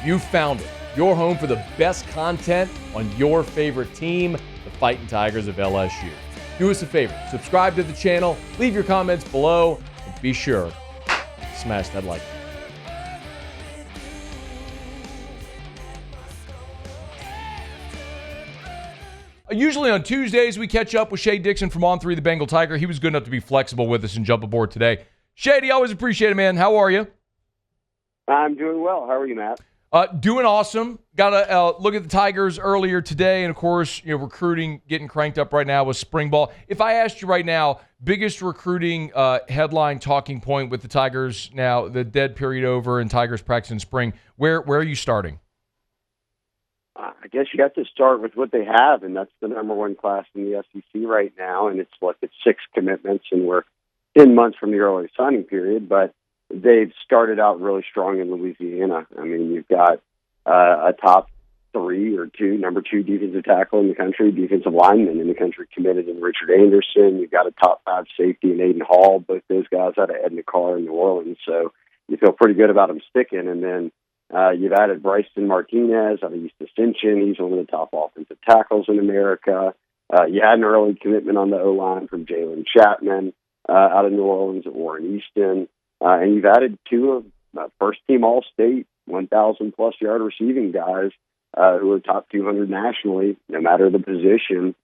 You found it. Your home for the best content on your favorite team, the Fighting Tigers of LSU. Do us a favor. Subscribe to the channel. Leave your comments below. And be sure to smash that like button. Usually on Tuesdays, we catch up with Shea Dixon from On3 the Bengal Tiger. He was good enough to be flexible with us and jump aboard today. Shady, always appreciate it, man. How are you? I'm doing well. How are you, Matt? Doing awesome. Got to look at the Tigers earlier today, and of course, recruiting getting cranked up right now with spring ball. If I asked you right now, biggest recruiting headline talking point with the Tigers now, the dead period over, and Tigers practicing spring, where are you starting? I guess you have to start with what they have, and that's the number one class in the SEC right now, and it's 6 commitments, and we're 10 months from the early signing period, but they've started out really strong in Louisiana. I mean, you've got a top 3 or 2, number 2 defensive tackle in the country, defensive lineman in the country committed in Richard Anderson. You've got a top 5 safety in Aiden Hall, both those guys out of Edna Carr in New Orleans, so you feel pretty good about them sticking, and then you've added Bryson Martinez out of East Ascension. He's one of the top offensive tackles in America. You had an early commitment on the O-line from Jalen Chapman out of New Orleans at Warren Easton. And you've added 2 of first-team All-State, 1,000-plus yard receiving guys who are top 200 nationally, no matter the position,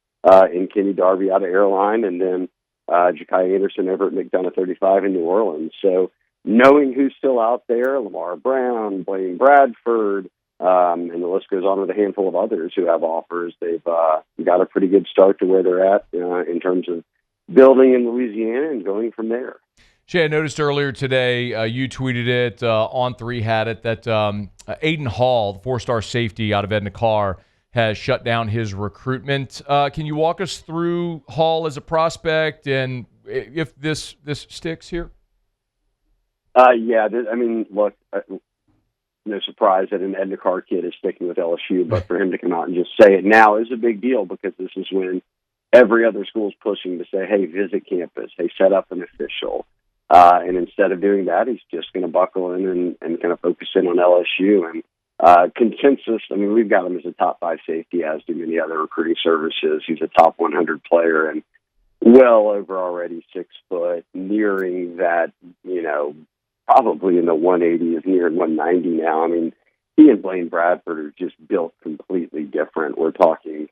in Kenny Darby out of Airline, and then Ja'Kai Anderson over at McDonough 35 in New Orleans. So knowing who's still out there, Lamar Brown, Blaine Bradford, and the list goes on with a handful of others who have offers, they've got a pretty good start to where they're at in terms of building in Louisiana and going from there. Shay, I noticed earlier today, you tweeted it, On3 had it, that Aiden Hall, the 4-star safety out of Edna Carr, has shut down his recruitment. Can you walk us through Hall as a prospect and if this sticks here? Look, no surprise that an Edna Carr kid is sticking with LSU, but for him to come out and just say it now is a big deal because this is when every other school is pushing to say, hey, visit campus, hey, set up an official. And instead of doing that, he's just going to buckle in and kind of focus in on LSU. And consensus, I mean, we've got him as a top 5 safety, as do many other recruiting services. He's a top 100 player and well over already 6 foot, nearing that, probably in the 180s, nearing 190 now. I mean, he and Blaine Bradford are just built completely different. We're talking,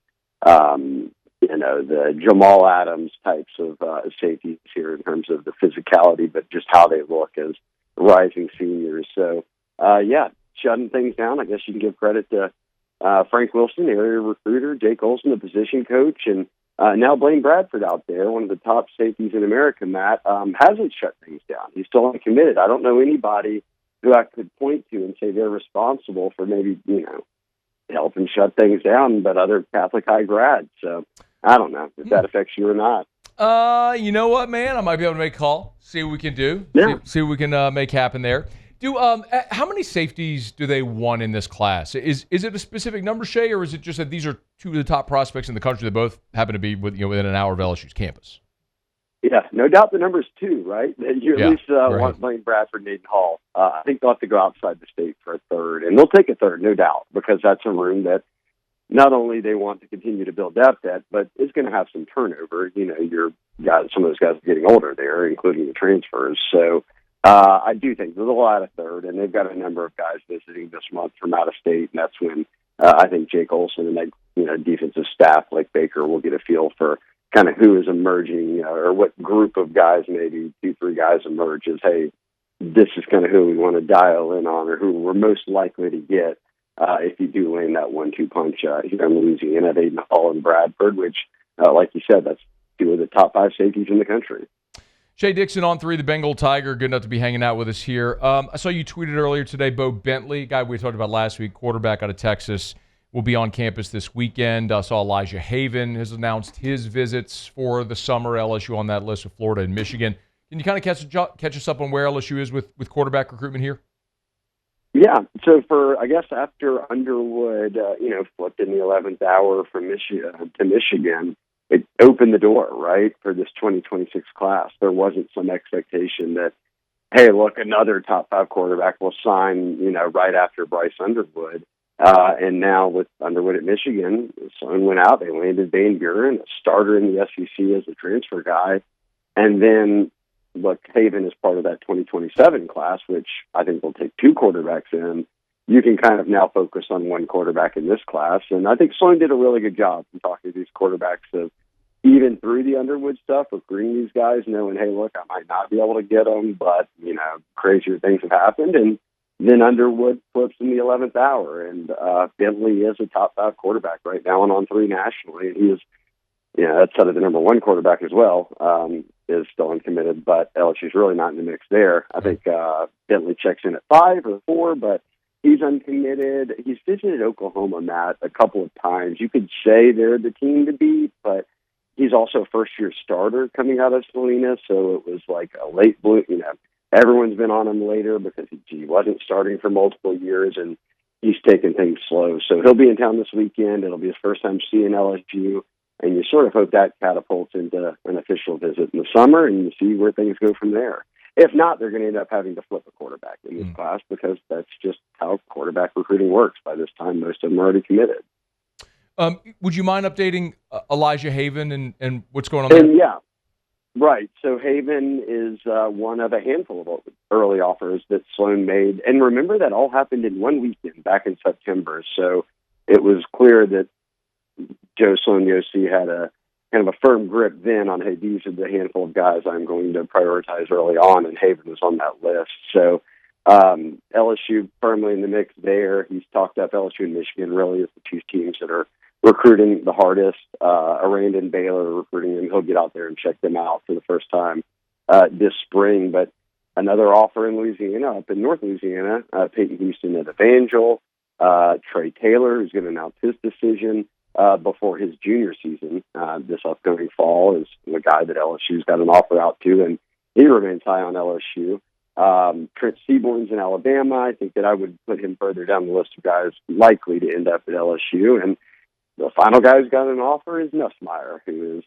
the Jamal Adams types of safeties here in terms of the physicality, but just how they look as rising seniors. So, shutting things down. I guess you can give credit to Frank Wilson, area recruiter, Jake Olson, the position coach, and now Blaine Bradford out there, one of the top safeties in America, Matt, hasn't shut things down. He's still uncommitted. I don't know anybody who I could point to and say they're responsible for maybe, helping shut things down, but other Catholic high grads. So I don't know if that affects you or not. You know what, man? I might be able to make a call, see what we can do, see what we can make happen there. How many safeties do they want in this class? Is it a specific number, Shea, or is it just that these are 2 of the top prospects in the country that both happen to be within an hour of LSU's campus? Yeah, no doubt the number's 2, right? You at least want Blaine Bradford and Aiden Hall. I think they'll have to go outside the state for a 3rd, and they'll take a 3rd, no doubt, because that's a room that not only they want to continue to build depth at, but it's going to have some turnover. Some of those guys are getting older there, including the transfers. So I do think they'll add a 3rd, and they've got a number of guys visiting this month from out of state, and that's when I think Jake Olson and that defensive staff like Baker will get a feel for kind of who is emerging or what group of guys, maybe 2-3 guys emerge as, hey, this is kind of who we want to dial in on or who we're most likely to get if you do land that 1-2 punch here in Louisiana, Aiden Hall and Bradford, which, like you said, that's 2 of the top 5 safeties in the country. Shea Dixon On3 the Bengal Tiger, good enough to be hanging out with us here. I saw you tweeted earlier today, Bo Bentley, guy we talked about last week, quarterback out of Texas, will be on campus this weekend. I saw Elijah Haven has announced his visits for the summer. LSU on that list with Florida and Michigan. Can you kind of catch us up on where LSU is with quarterback recruitment here? Yeah, so after Underwood, flipped in the 11th hour from Michigan, it opened the door, right, for this 2026 class. There wasn't some expectation that hey, look, another top 5 quarterback will sign, right after Bryce Underwood. And now with Underwood at Michigan, Sloan went out. They landed Van Buren, a starter in the SEC as a transfer guy. And then, look, Haven is part of that 2027 class, which I think will take 2 quarterbacks in. You can kind of now focus on 1 quarterback in this class. And I think Sloan did a really good job in talking to these quarterbacks of, even through the Underwood stuff, recruiting these guys, knowing, hey, look, I might not be able to get them, but, crazier things have happened. And then Underwood flips in the 11th hour. And Bentley is a top 5 quarterback right now and on 3 nationally. And he is, that's sort of the number 1 quarterback as well, is still uncommitted, but LSU's really not in the mix there. I think Bentley checks in at 5 or 4, but he's uncommitted. He's visited Oklahoma, Matt, a couple of times. You could say they're the team to beat, but he's also a first-year starter coming out of Salinas, so it was like a late blue. Everyone's been on him later because he wasn't starting for multiple years, and he's taking things slow. So he'll be in town this weekend. It'll be his first time seeing LSU, and you sort of hope that catapults into an official visit in the summer, and you see where things go from there. If not, they're going to end up having to flip a quarterback in this class because that's just how quarterback recruiting works. By this time, most of them are already committed. Would you mind updating Elijah Haven and what's going on there? Yeah, right. So Haven is one of a handful of early offers that Sloan made. And remember, that all happened in one weekend back in September. So it was clear that Joe Sloan Yossi had a kind of a firm grip then on, hey, these are the handful of guys I'm going to prioritize early on, and Haven was on that list. So LSU firmly in the mix there. He's talked up LSU and Michigan really as the 2 teams that are recruiting the hardest. Aranda and Baylor are recruiting them. He'll get out there and check them out for the first time this spring. But another offer in Louisiana, up in North Louisiana, Peyton Houston at Evangel. Trey Taylor, who's going to announce his decision before his junior season this upcoming fall, is the guy that LSU's got an offer out to, and he remains high on LSU. Trent Seaborn's in Alabama. I think that I would put him further down the list of guys likely to end up at LSU. And the final guy who's got an offer is Nussmeier, who is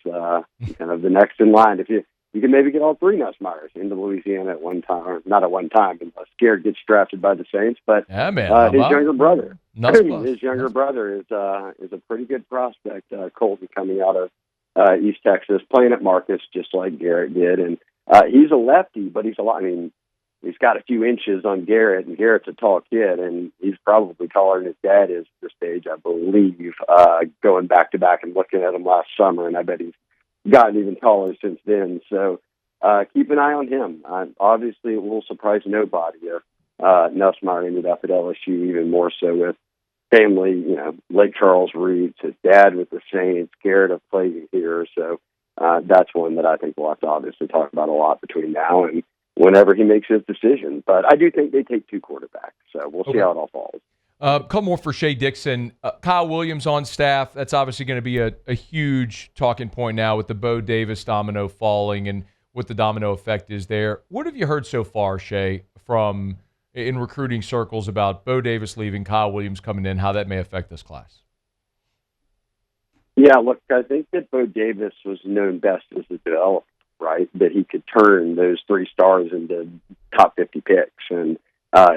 kind of the next in line. If you can maybe get all 3 Nussmeiers into Louisiana at one time, or not at one time, unless Garrett gets drafted by the Saints. But his younger brother, is a pretty good prospect. Colton, coming out of East Texas, playing at Marcus just like Garrett did, and he's a lefty, but he's a lot. I mean, he's got a few inches on Garrett, and Garrett's a tall kid, and he's probably taller than his dad is at this stage, I believe, going back-to-back and looking at him last summer, and I bet he's gotten even taller since then. So keep an eye on him. Obviously, it will surprise nobody if Nussmeier ended up at LSU, even more so with family, Lake Charles roots, his dad with the Saints, Garrett have played here. So that's one that I think we'll have to obviously talk about a lot between now and whenever he makes his decision. But I do think they take 2 quarterbacks, so we'll see how it all falls. A couple more for Shea Dixon. Kyle Williams on staff. That's obviously going to be a huge talking point now with the Bo Davis domino falling and what the domino effect is there. What have you heard so far, Shea, from in recruiting circles about Bo Davis leaving, Kyle Williams coming in, how that may affect this class? Yeah, look, I think that Bo Davis was known best as a developer, right? That he could turn those 3 stars into top 50 picks. And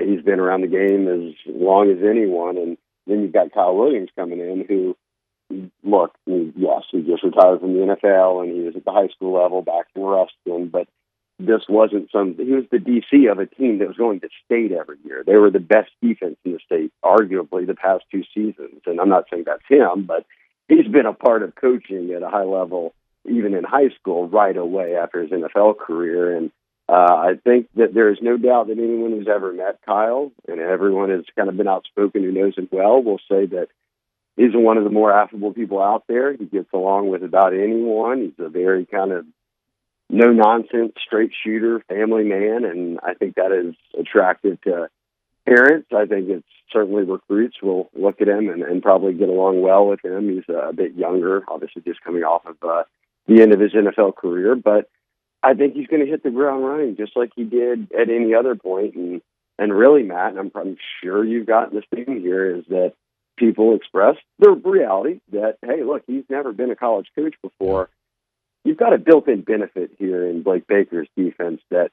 he's been around the game as long as anyone. And then you've got Kyle Williams coming in who, look, yes, he just retired from the NFL and he was at the high school level back in Ruston, but this wasn't he was the DC of a team that was going to state every year. They were the best defense in the state, arguably the past 2 seasons. And I'm not saying that's him, but he's been a part of coaching at a high level, even in high school, right away after his NFL career. And I think that there is no doubt that anyone who's ever met Kyle, and everyone has kind of been outspoken who knows him well, will say that he's one of the more affable people out there. He gets along with about anyone. He's a very kind of no-nonsense, straight shooter, family man, and I think that is attractive to parents. I think it's certainly recruits will look at him and probably get along well with him. He's a bit younger, obviously just coming off of the end of his NFL career, but I think he's going to hit the ground running just like he did at any other point. And really, Matt, and I'm sure you've gotten this thing here, is that people express the reality that, hey, look, he's never been a college coach before. You've got a built-in benefit here in Blake Baker's defense that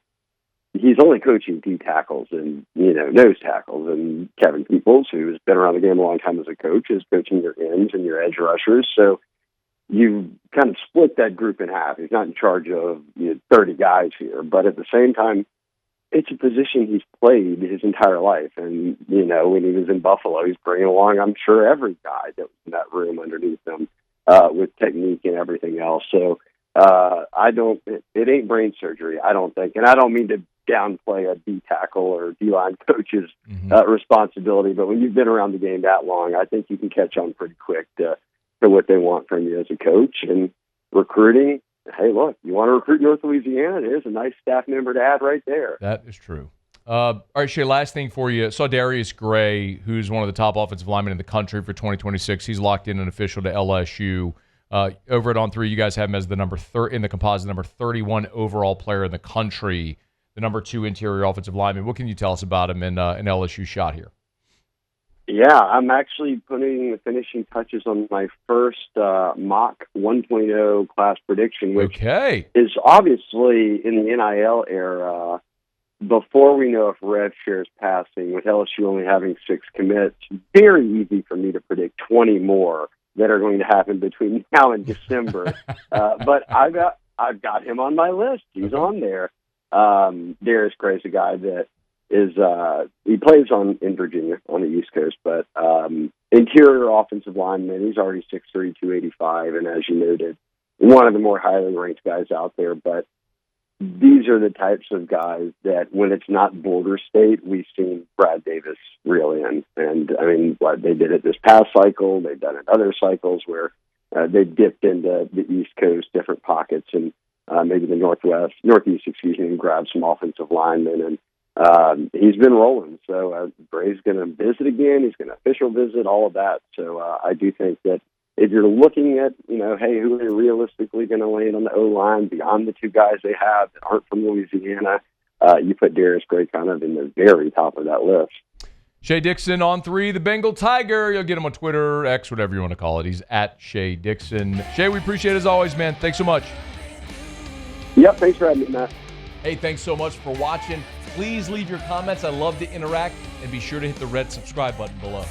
he's only coaching D tackles and, nose tackles. And Kevin Peoples, who has been around the game a long time as a coach, is coaching your ends and your edge rushers. So you kind of split that group in half. He's not in charge of 30 guys here, but at the same time, it's a position he's played his entire life. And, when he was in Buffalo, he's bringing along, I'm sure, every guy that was in that room underneath him with technique and everything else. So it ain't brain surgery, I don't think. And I don't mean to downplay a D tackle or D-line coach's responsibility, but when you've been around the game that long, I think you can catch on pretty quick to what they want from you as a coach. And recruiting, hey, look, you want to recruit North Louisiana? There's a nice staff member to add right there. That is true. All right, Shea, last thing for you. Saw Darius Gray, who's one of the top offensive linemen in the country for 2026. He's locked in an official to LSU. Over at On3, you guys have him as the in the composite number 31 overall player in the country, the number 2 interior offensive lineman. What can you tell us about him in an LSU shot here? Yeah, I'm actually putting the finishing touches on my first mock 1.0 class prediction, which is obviously in the NIL era. Before we know if rev share is passing, with LSU only having 6 commits, very easy for me to predict 20 more that are going to happen between now and December. But I've got him on my list. He's on there. Darius Gray's a guy that is he plays in Virginia on the East Coast, but interior offensive lineman. He's already 6'3", 285, and as you noted, one of the more highly ranked guys out there. But these are the types of guys that, when it's not border state, we've seen Brad Davis reel in. And I mean, they did it this past cycle. They've done it other cycles where they dipped into the East Coast, different pockets, and maybe the Northeast, and grabbed some offensive linemen. And he's been rolling. So Bray's going to visit again. He's going to official visit, all of that. So I do think that if you're looking at, hey, who are they realistically going to land on the O-line beyond the 2 guys they have that aren't from Louisiana, you put Darius Gray kind of in the very top of that list. Shea Dixon on 3, the Bengal Tiger. You'll get him on Twitter, X, whatever you want to call it. He's at Shea Dixon. Shea, we appreciate it as always, man. Thanks so much. Yep, thanks for having me, Matt. Hey, thanks so much for watching. Please leave your comments. I love to interact. And be sure to hit the red subscribe button below.